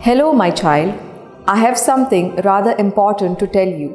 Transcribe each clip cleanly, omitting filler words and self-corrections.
Hello, my child. I have something rather important to tell you.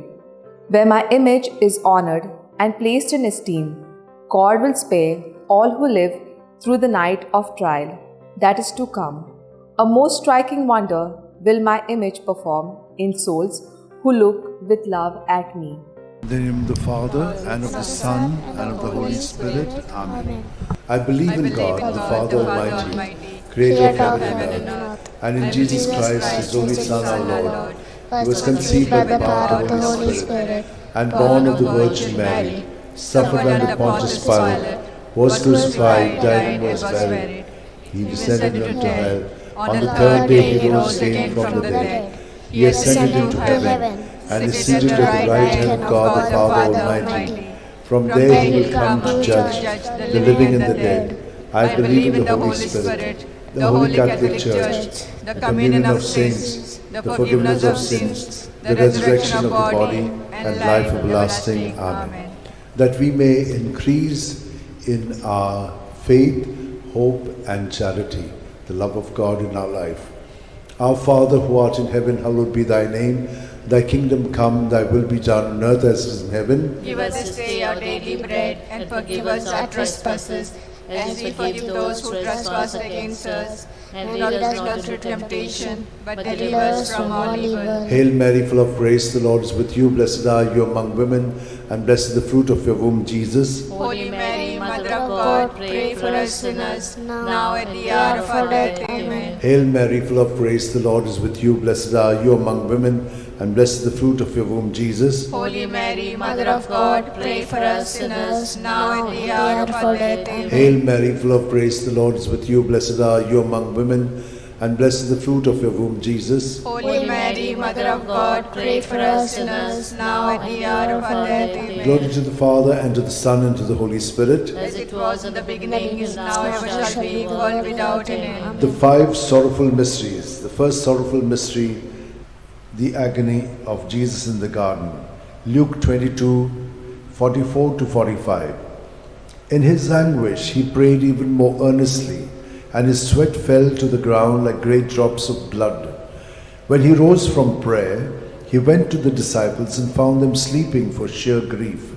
Where my image is honored and placed in esteem, God will spare all who live through the night of trial that is to come. A most striking wonder will my image perform in souls who look with love at me. In the name of the Father, and of the Son, and of the Holy Spirit. Amen. I believe in God, the Father Almighty, creator of heaven and earth, and in Jesus Christ, His only Son, our Lord, who was conceived by the power of the Holy Spirit, and born of the Virgin Mary, suffered under Pontius Pilate, was crucified, died, and was buried. He descended into hell. On the third day He rose again from the dead. He ascended into heaven, and is seated at the right hand of God the Father Almighty. From there He will come to judge the living and the dead. I believe in the Holy Spirit, the Holy Catholic Church, the communion of saints, the forgiveness of sins, the resurrection of the body, and life everlasting. Amen. That we may increase in our faith, hope, and charity, the love of God in our life. Our Father who art in heaven, hallowed be thy name. Thy kingdom come, thy will be done on earth as it is in heaven. Give us this day our daily bread, and forgive us our trespasses, as we forgive those who trespass against us. And lead us not into temptation, but deliver us from all evil. Hail Mary, full of grace, the Lord is with you. Blessed are you among women, and blessed is the fruit of your womb, Jesus. Holy Mary, Mother of God, pray for us sinners, now and at the hour of our death. Amen. Hail Mary, full of grace, the Lord is with you. Blessed are you among women, and blessed is the fruit of your womb, Jesus. Holy Mary, Mother of God, pray for us sinners, now and at the hour of our death. Amen. Hail Mary, full of grace, the Lord is with you. Blessed are you among women, and blessed is the fruit of your womb, Jesus. Holy Mary, Mother of God, pray for us sinners, now and at the hour of our death. Amen. Glory to the Father, and to the Son, and to the Holy Spirit. As it was in the beginning, is now, ever shall be, world without an end. The five sorrowful mysteries. The first sorrowful mystery, the agony of Jesus in the garden. Luke 22, 44-45. In his anguish, he prayed even more earnestly, and his sweat fell to the ground like great drops of blood. When he rose from prayer, he went to the disciples and found them sleeping for sheer grief.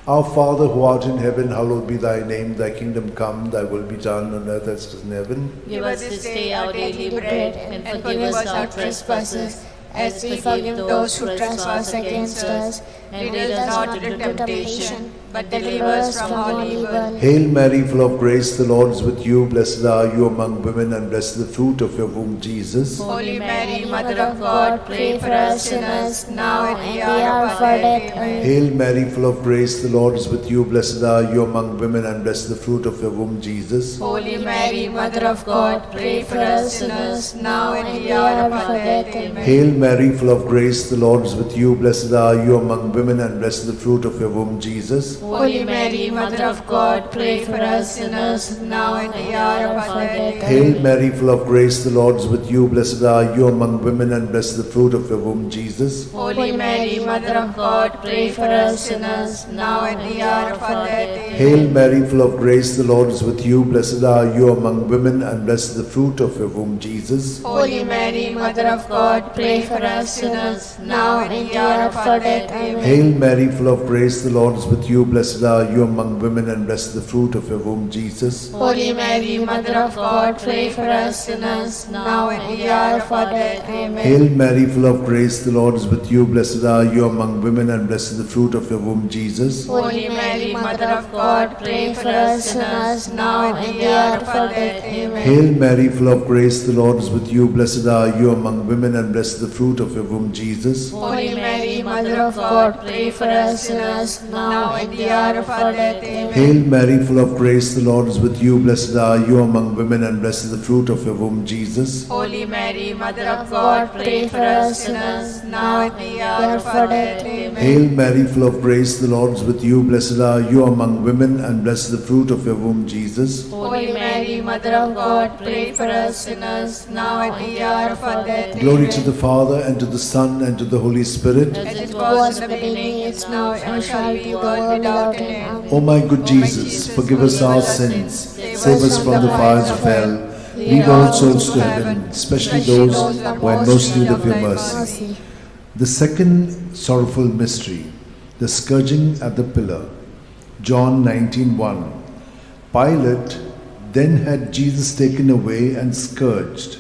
Our Father who art in heaven, hallowed be thy name. Thy kingdom come, thy will be done on earth as it is in heaven. Give us this day our daily bread, and forgive us our trespasses, as we forgive those who trespass against us. And lead us not into temptation, but deliver us from all evil. Hail Mary, full of grace, the Lord is with you. Blessed are you among women, and blessed is the fruit of your womb, Jesus. Holy Mary, Mother of God, pray for us sinners, now and at the hour of our death. Amen. Hail Mary, full of grace, the Lord is with you. Blessed are you among women, and blessed is the fruit of your womb, Jesus. Holy Mary, Mother of God, pray for us sinners, now and at the hour of our death. Amen. Hail Mary, full of grace, the Lord is with you. Blessed are you among women, and blessed is the fruit of your womb, Jesus. Holy Mary, Mother of God, pray for us sinners, now and at the hour of our death. Hail Mary, full of grace, the Lord is with you. Blessed are you among women, and blessed is the fruit of your womb, Jesus. Holy Mary, Mother of God, pray for us sinners, now and at the hour of our death. Amen. Hail Mary, full of grace, the Lord is with you. Blessed are you among women, and blessed is the fruit of your womb, Jesus. Holy Mary, Mother of God, pray for us sinners, now and at the hour of our death. Amen. Hail Mary, full of grace, the Lord is with you. Blessed are you among women, and blessed is the fruit of your womb, Jesus. Holy Mary, Mother of God, pray for us sinners, now and at the hour of our death. Amen. Hail Mary, full of grace, the Lord is with you. Blessed are you among women, and blessed is the fruit of your womb, Jesus. Holy Mary, Mother of God, pray for us sinners, now and at the hour of our death. Amen. Hail Mary, full of grace, the Lord is with you. Blessed are you among women, and blessed is the fruit of your womb, Jesus. Holy Mary, Mother of God, pray for us sinners, now and at the hour of our death. Amen. Hail Mary, full of grace, the Lord is with you. Blessed are you among women, and blessed is the fruit of your womb, Jesus. Holy Mary, Mother of God, pray for us sinners, now and at the hour of our death. Amen. Hail Mary, full of grace, the Lord is with you. Blessed are you among women, and blessed is the fruit of your womb, Jesus. Holy Mary, Mother of God, pray for us sinners, now and at the hour of our death. Glory to the Father, and to the Son, and to the Holy Spirit. As it was in the beginning, is now, and shall be, world without an end. O my good Jesus, forgive us our sins, save us from the fires of hell, Lead all souls to heaven, especially those who are in most need of your mercy. The second sorrowful mystery, the scourging at the pillar. John 19:1. Pilate then had Jesus taken away and scourged.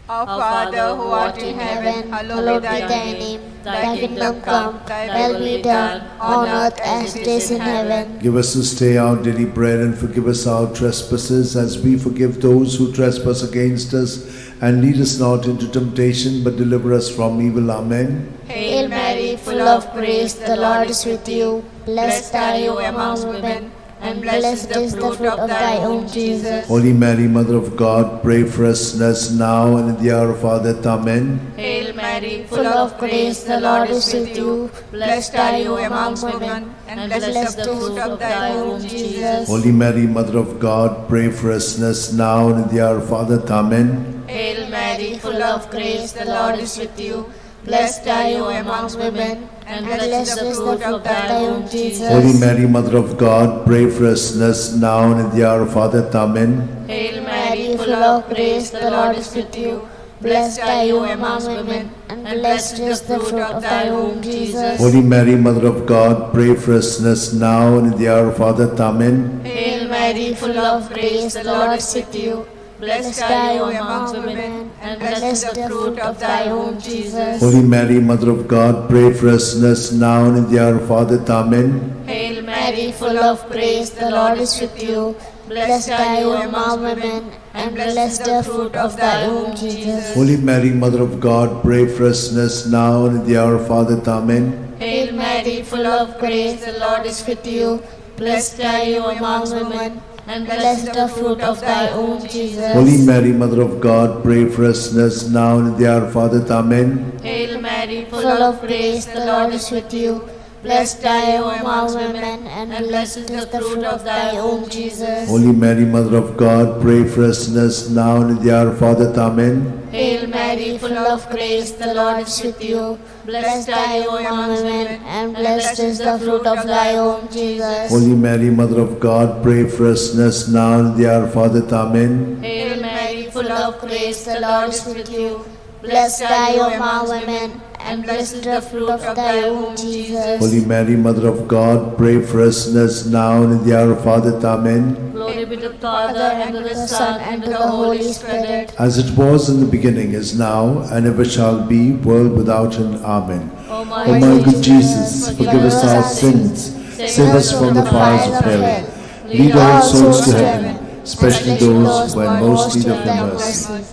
Our Father who art in heaven, hallowed be thy name. Thy kingdom come, thy will be done, on earth as it is in heaven. Give us this day our daily bread, and forgive us our trespasses as we forgive those who trespass against us. And lead us not into temptation, but deliver us from evil. Amen. Hail Mary, full of grace, the Lord is with you. Blessed are you amongst women, and blessed is the fruit of thy womb, Jesus. Holy Mary, Mother of God, pray for us sinners now and in the hour of our death. Amen. Hail Mary, full of grace, the Lord is with you. Blessed are you amongst women, and blessed is the fruit of thy womb, Jesus. Holy Mary, Mother of God, pray for us sinners now and in the hour of our death. Amen. Hail Mary, full of grace, the Lord is with you. Blessed are you amongst women, and blessed is the fruit of thy womb, Jesus. Holy Mary, Mother of God, pray for us sinners now and in the hour of our death. Amen. Hail Mary, full of grace, the Lord is with you. Blessed are you amongst women, and blessed is the fruit of thy womb, Jesus. Holy Mary, Mother of God, pray for us sinners now and in the hour of our death. Amen. Hail Mary, full of grace, the Lord is with you. Blessed are you amongst women, and blessed is the fruit of thy womb, Jesus. Holy Mary, Mother of God, pray for us sinners now and in the hour of our death. Amen. Hail Mary, full of grace, the Lord is with you. Blessed are you among women, and blessed the fruit of thy womb, Jesus. Holy Mary, Mother of God, pray for us sinners now and in the hour of our death. Amen. Hail Mary, full of grace, the Lord is with you. Blessed are you among women, and blessed the fruit of thy womb, Jesus. Holy Mary, Mother of God, pray for us sinners now and in the hour of our death. Amen. Hail Mary, full of grace, the Lord is with you. Blessed are you among women, and blessed is the fruit of thy womb, Jesus. Holy Mary, Mother of God, pray for us sinners now and in the hour of our death. Amen. Hail Mary, full of grace, the Lord is with you. Blessed are you among women, and blessed is the fruit of thy womb, Jesus. Holy Mary, Mother of God, pray for us sinners now and in the hour of our death. Amen. Hail Mary, full of grace, the Lord is with you. Blessed are you among women, and blessed is the fruit of thy womb, Jesus. Holy Mary, Mother of God, pray for us sinners now and in the hour of our death. Amen. Glory be to the Father, and to the Son, and to the Holy Spirit. As it was in the beginning, is now, and ever shall be, world without end. Amen. O O my good Jesus, forgive us our sins, save us from the fires of hell, lead all souls to heaven, especially those who are in most need of your mercy.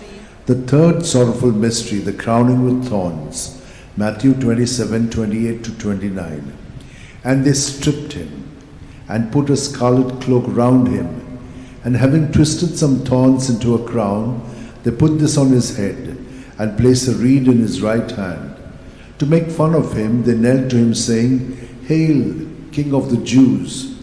The third sorrowful mystery, the crowning with thorns. Matthew 27:28-29. And they stripped him, and put a scarlet cloak round him, and having twisted some thorns into a crown, they put this on his head, and placed a reed in his right hand. To make fun of him, they knelt to him, saying, Hail, King of the Jews!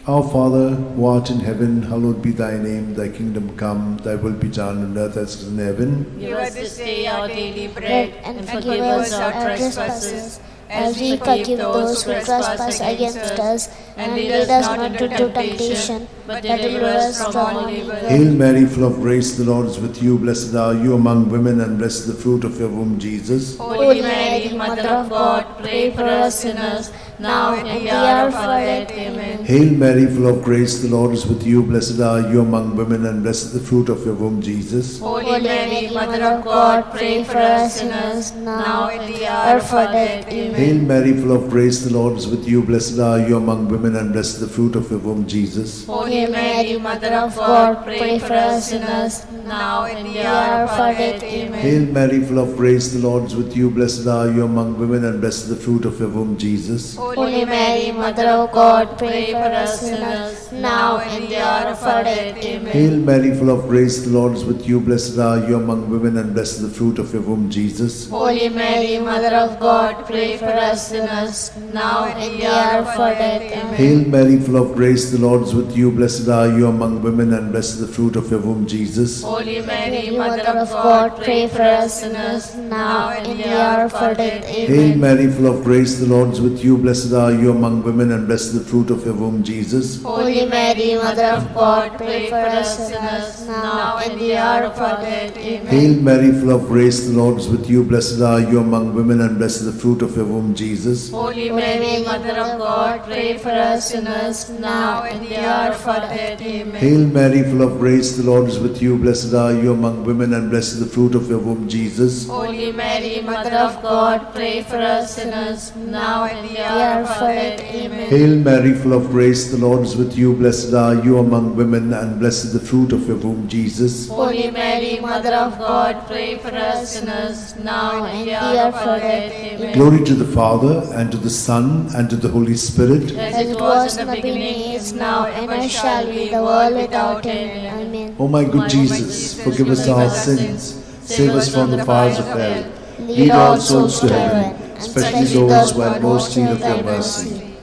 Our Father, who art in heaven, hallowed be thy name. Thy kingdom come, thy will be done on earth as it is in heaven. Give us this day our daily bread, and forgive us our trespasses, as we forgive those who trespass against us. And lead us not into temptation, but deliver us from evil. Hail Mary, full of grace, the Lord is with you. Blessed are you among women, and blessed is the fruit of your womb, Jesus. Holy Mary, Mother of God, pray for us sinners, now and in the hour of our death. Amen. Hail Mary, full of grace, the Lord is with you. Blessed are you among women, and blessed is the fruit of your womb, Jesus. Holy Mary, Mother of God, pray for us sinners, now and in the hour of our death. Amen. Hail Mary, full of grace, the Lord is with you. Blessed are you among women, and blessed is the fruit of your womb, Jesus. Holy Mary, Mother of God, pray for us sinners, now and in the hour of our death. Amen. Hail Mary, full of grace, the Lord is with you. Blessed are you among women, and blessed is the fruit of your womb, Jesus. Holy Mary, Mother of God, pray for us sinners, now and in the hour of our death. Amen. Hail Mary, full of grace, the Lord is with you. Blessed are you among women, and blessed is the fruit of your womb, Jesus. Holy Mary, Mother of God, pray for us sinners, now and in the hour of our death. Amen. Hail Mary, full of grace, the Lord is with you. Blessed are you among women, and blessed is the fruit of your womb, Jesus. Holy Mary, Mother of God, pray for us sinners, now and in the hour of our death. Hail Amen. Mary, full of grace, the Lord is with you. Blessed are you among women, and blessed is the fruit of your womb, Jesus. Holy Mary, Mother of God, pray for us sinners, now and in the hour of our death. Amen. Hail Mary, full of grace, the Lord is with you. Blessed are you among women, and blessed is the fruit of your womb, Jesus. Holy Mary, Mother of God, pray for us sinners, now and in the hour of our death. Amen. Hail Mary, full of grace, the Lord is with you. Blessed are you among women, and blessed is the fruit of your womb, Jesus. Holy Mary, Mother of God, pray for us sinners, now and in the hour of our death. Amen. Hail Mary, full of grace, the Lord is with you. Blessed are you among women, and blessed is the fruit of your womb, Jesus. Holy Mary, Mother of God, pray for us sinners, now and in the hour of our death. Amen. Glory to the Father, and to the Son, and to the Holy Spirit. As it was in the beginning, is now, and ever shall be, the world without end. Amen. O my good Jesus, forgive us our sins, save us from the fires of hell, lead all souls to heaven, especially those who are most in need of your mercy.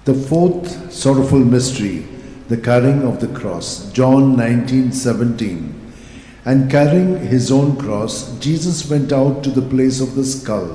The fourth sorrowful mystery, the carrying of the cross. John 19:17. And carrying his own cross, Jesus went out to the place of the skull,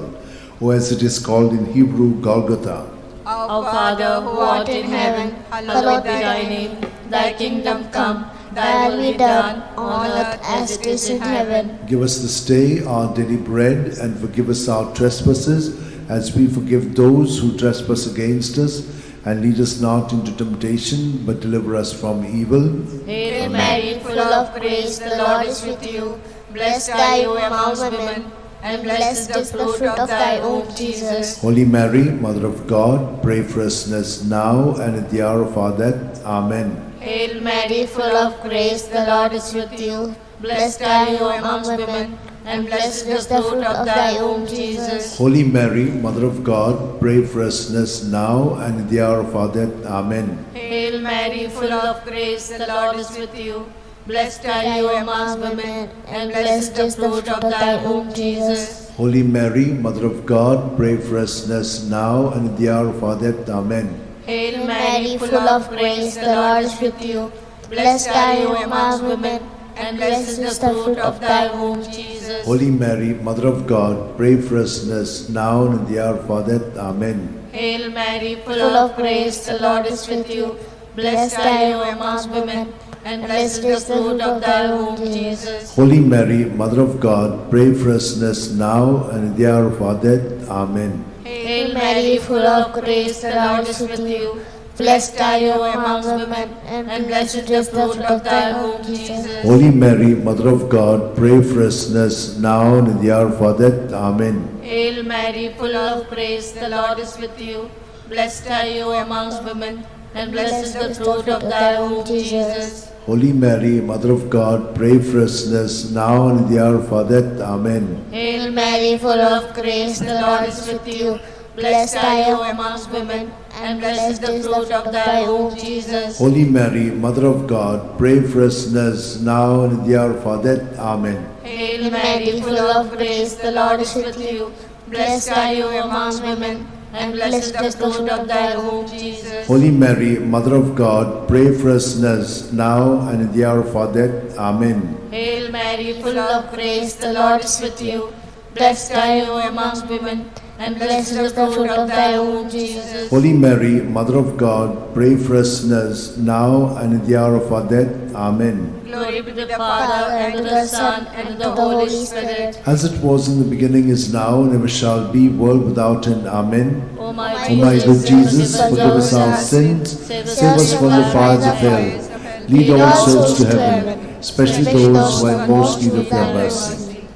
or as it is called in Hebrew, Golgotha. Our Father, who art in heaven, hallowed be thy name. Thy kingdom come, thy will be done, on earth as it is in heaven. Give us this day our daily bread, and forgive us our trespasses, as we forgive those who trespass against us. And lead us not into temptation, but deliver us from evil. Hail Mary, full of grace, the Lord is with you. Blessed are you among women, and blessed is the fruit of thy womb, Jesus. Holy Mary, Mother of God, pray for us sinners now and at the hour of our death. Amen. Hail Mary, full of grace, the Lord is with you. Blessed are you among women, and blessed is the fruit of thy womb, Jesus. Holy Mary, Mother of God, pray for us sinners now and at the hour of our death. Amen. Hail Mary, full of grace, the Lord is with you. Blessed are you among women, and blessed is the fruit of thy womb, Jesus. Holy Mary, Mother of God, pray for us sinners now and at the hour of our death. Amen. Hail Mary, full of grace, the Lord is with you. Blessed are you among women, and blessed is the fruit of thy womb, Jesus. Holy Mary, Mother of God, pray for us sinners now and at the hour of our death. Amen. Hail Mary, full of grace, the Lord is with you. Blessed are you among women, and blessed is the fruit of thy womb, Jesus. Holy Mary, Mother of God, pray for us sinners now and at the hour of our death. Amen. Hail Mary, full of grace, the Lord is with you. Blessed are you among women, and blessed is the fruit of thy womb, Jesus. Holy Mary, Mother of God, pray for us sinners now and at the hour of our death. Amen. Hail Mary, full of grace, the Lord is with you. Blessed are you among women, and blessed is the fruit of thy womb, Jesus. Holy Mary, Mother of God, pray for us sinners now and at the hour of our death. Amen. Hail Mary, full of grace, the Lord is with you. Blessed are you amongst women, and blessed is the fruit of thy womb, Jesus. Holy Mary, Mother of God, pray for us sinners now and at the hour of our death. Amen. Hail Mary, full of grace, the Lord is with you. Blessed are you amongst women, and blessed is the fruit of thy womb, Jesus. Holy Mary, Mother of God, pray for us sinners now and at the hour of our death. Amen. Hail Mary, full of grace, the Lord is with you. Blessed are you amongst women, and blessed is the fruit of thy womb, Jesus. Holy Mary, Mother of God, pray for us sinners now and at the hour of our death. Amen. Glory be to the Father, and to the Son, and to the Holy Spirit. As it was in the beginning, is now, and ever shall be, world without end. Amen. O my O my good Jesus, forgive us our sins, save us from the fires of hell, lead all souls to heaven, especially those who are in most need of your mercy.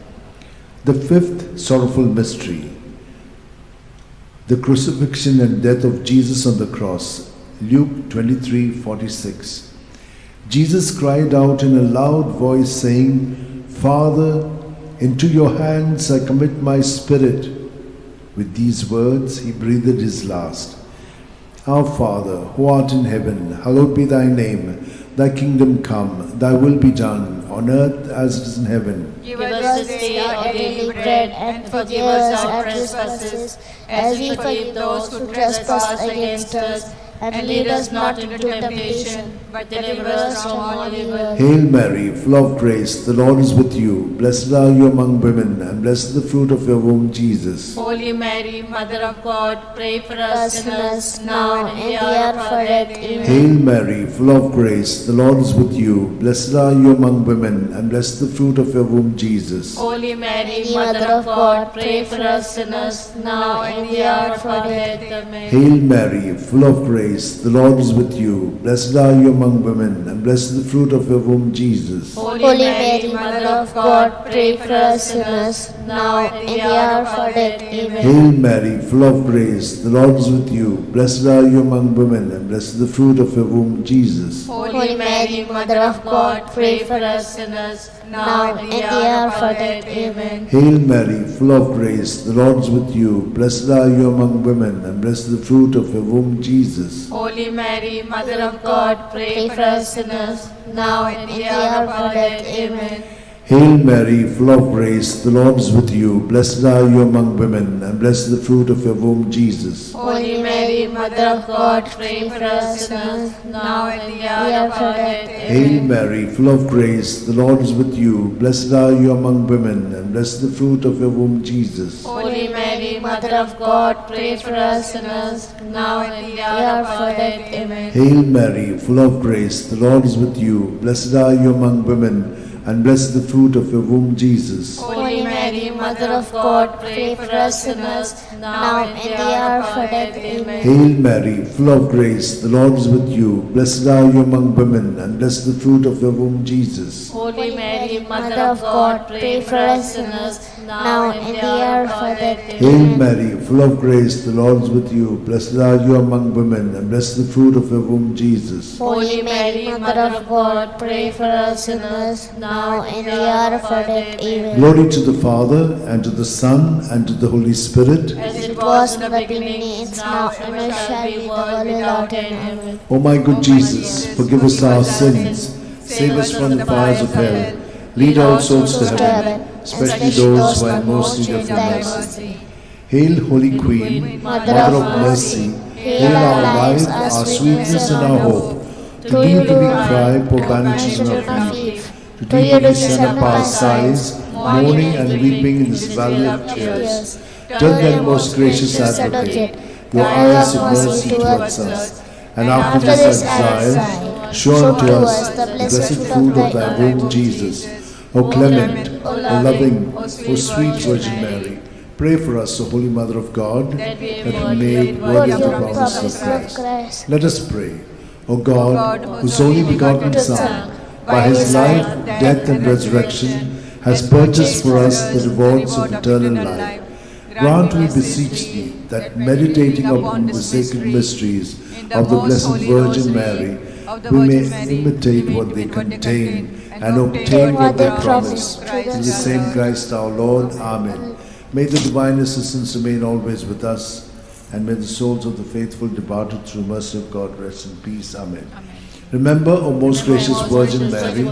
The fifth sorrowful mystery, the crucifixion and death of Jesus on the cross. Luke 23:46. Jesus cried out in a loud voice, saying, Father, into your hands I commit my spirit. With these words he breathed his last. Our Father, who art in heaven, hallowed be thy name. Thy kingdom come, thy will be done, on earth as it is in heaven. Give us this day our daily bread, and forgive us our trespasses, as we forgive those who trespass against us. and lead us not into temptation, but deliver us from all evil. Hail Mary, full of grace, the Lord is with you. Blessed are you among women, and blessed is the fruit of your womb, Jesus. Holy Mary, Mother of God, pray for us sinners, now and in the hour of our death. Amen. Hail Mary, full of grace, the Lord is with you. Blessed are you among women, and blessed is the fruit of your womb, Jesus. Holy Mary, Mother of God, pray for us sinners, now and in the hour of our death. Amen. Hail Mary, full of grace, the Lord is with you. Blessed are you among women, and blessed is the fruit of your womb, Jesus. Holy Mary, Mother of God, pray for us sinners, now and in the hour of our death. Amen. Hail Mary, full of grace, the Lord is with you. Blessed are you among women, and blessed is the fruit of your womb, Jesus. Holy Mary, Mother of God, pray for us sinners, now and in the hour of our death. Amen. Hail Mary, full of grace, the Lord is with you. Blessed are you among women, and blessed is the fruit of your womb, Jesus. Holy Mary, Mother of God, pray for us sinners, now and in the hour of our death. Amen. Hail Mary, full of grace, the Lord is with you. Blessed are you among women, and blessed is the fruit of your womb, Jesus. Holy Mary, Mother of God, pray for us sinners, now and in the hour of our death. Hail Mary, full of grace, the Lord is with you. Blessed are you among women, and blessed is the fruit of your womb, Jesus. Holy Mary, Mother of God, pray for us sinners, now and in the hour of our death. Amen. Hail Mary, full of grace, the Lord is with you. Blessed are you among women, and blessed is the fruit of your womb, Jesus. Holy Mary, Mother of God, pray for us sinners, now and in the hour of our death. Amen. Hail Mary, full of grace, the Lord is with you. Blessed are you among women, and blessed is the fruit of your womb, Jesus. Holy Mary, Mother of God, pray for us sinners, now and in the hour of our death. Hail Mary, full of grace, the Lord is with you. Blessed are you among women, and blessed is the fruit of your womb, Jesus. Holy Mary, Mother of God, pray for us sinners, now and in the hour of our death. Amen. Glory to the Father, and to the Son, and to the Holy Spirit. As it was in the beginning, is now, and ever shall be, world without end. Amen. O my good Jesus, forgive us our sins, save us from the fires of hell, lead all souls to heaven, especially those who are in most need of your mercy. Hail, Holy Queen, Mother of mercy, hail our life, our sweetness, and our hope. To thee do we cry, poor banished children of Eve. To thee do we send up our sighs, mourning and weeping in this valley of tears. Turn then, most gracious Advocate, your eyes of mercy towards us, and after this exile, show unto us the blessed fruit of thy womb, Jesus. O clement, O loving, O sweet Virgin Mary, pray for us, O Holy Mother of God, that we be made worthy of the promise of Christ. Let us pray. O God, whose only begotten Son, by his life, death, and resurrection, has purchased for us the rewards of eternal life, grant, we beseech thee, that meditating upon the sacred mysteries of the Blessed Virgin Mary, we may imitate what they contain and obtain what they promise. Through the same Christ our Lord. Amen. May the divine assistance remain always with us, and may the souls of the faithful departed through mercy of God rest in peace. Amen. Remember, O most gracious Virgin Mary,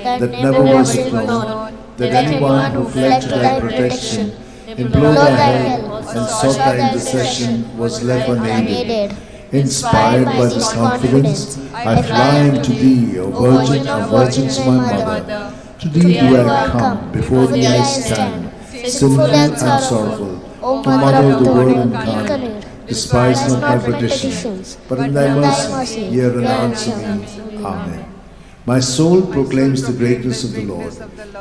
that never was it known that anyone who fled to thy protection, implored thy help, and sought thy intercession was left unaided. Inspired by this confidence, I fly unto thee, O Virgin of Virgins, my Mother. To thee do I come, before thee I stand, sinful and sorrowful, O Mother of the world incarnate. Despise not my petitions, but in thy mercy hear and answer me. Amen. My soul proclaims the greatness of the Lord.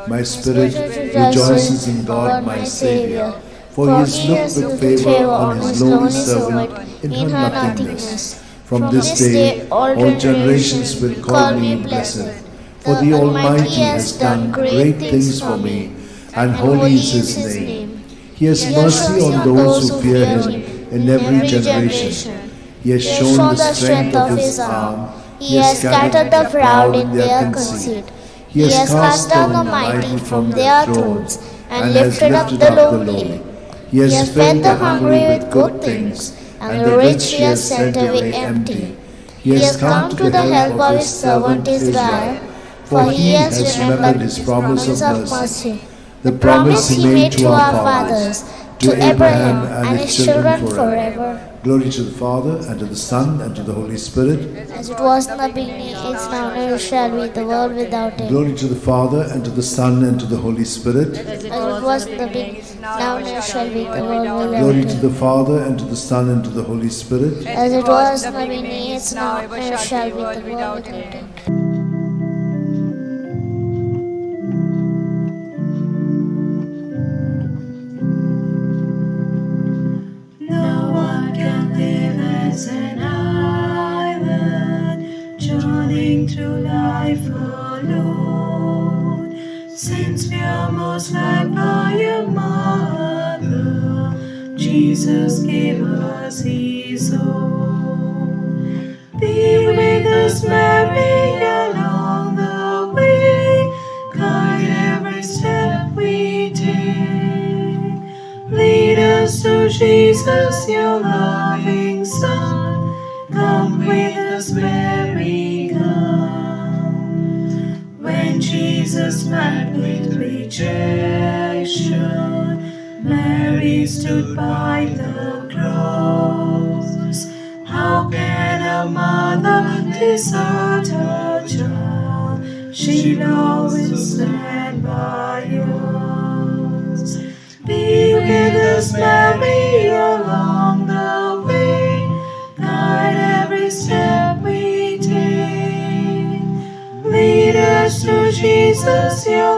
My spirit rejoices in God my Saviour, for he has looked with favour on his lowly servant in her nothingness. From this day all generations will call me blessed, for the Almighty has done great things for me, and holy is his name. He has mercy on those who fear him in every generation. He has shown the strength of his arm. He has scattered the proud in their conceit. He has cast down the mighty from their thrones, and lifted up the lowly. He has filled the hungry with good things, and the rich he has sent away empty. He has come to the help of his servant Israel, for he has remembered his promise of mercy, the promise he made to our fathers, to Abraham and his children forever. Glory to the Father, and to the Son, and to the Holy Spirit. As it was in the beginning, is now, and ever shall be, the world without end. Glory to the Father, and to the Son, and to the Holy Spirit. As it was in the beginning, is now, and ever shall be, the world without Glory end. to the Father, and to the Son, and to the Holy Spirit. As it was in the beginning, is now, and ever shall be, the world without end. No one can live as an island, journeying through life alone. Since we are most loved by your mother, Jesus gave us his own. Be with us, Mary, along the way, guide every step we take. Lead us to Jesus, your loving Son. Come with us, Mary, come. When Jesus met with rejection, Mary stood by the cross. How can a mother desert her child? She'll always stand by us. Be with us, Mary, along the way. Guide every step we take. Lead us to Jesus, your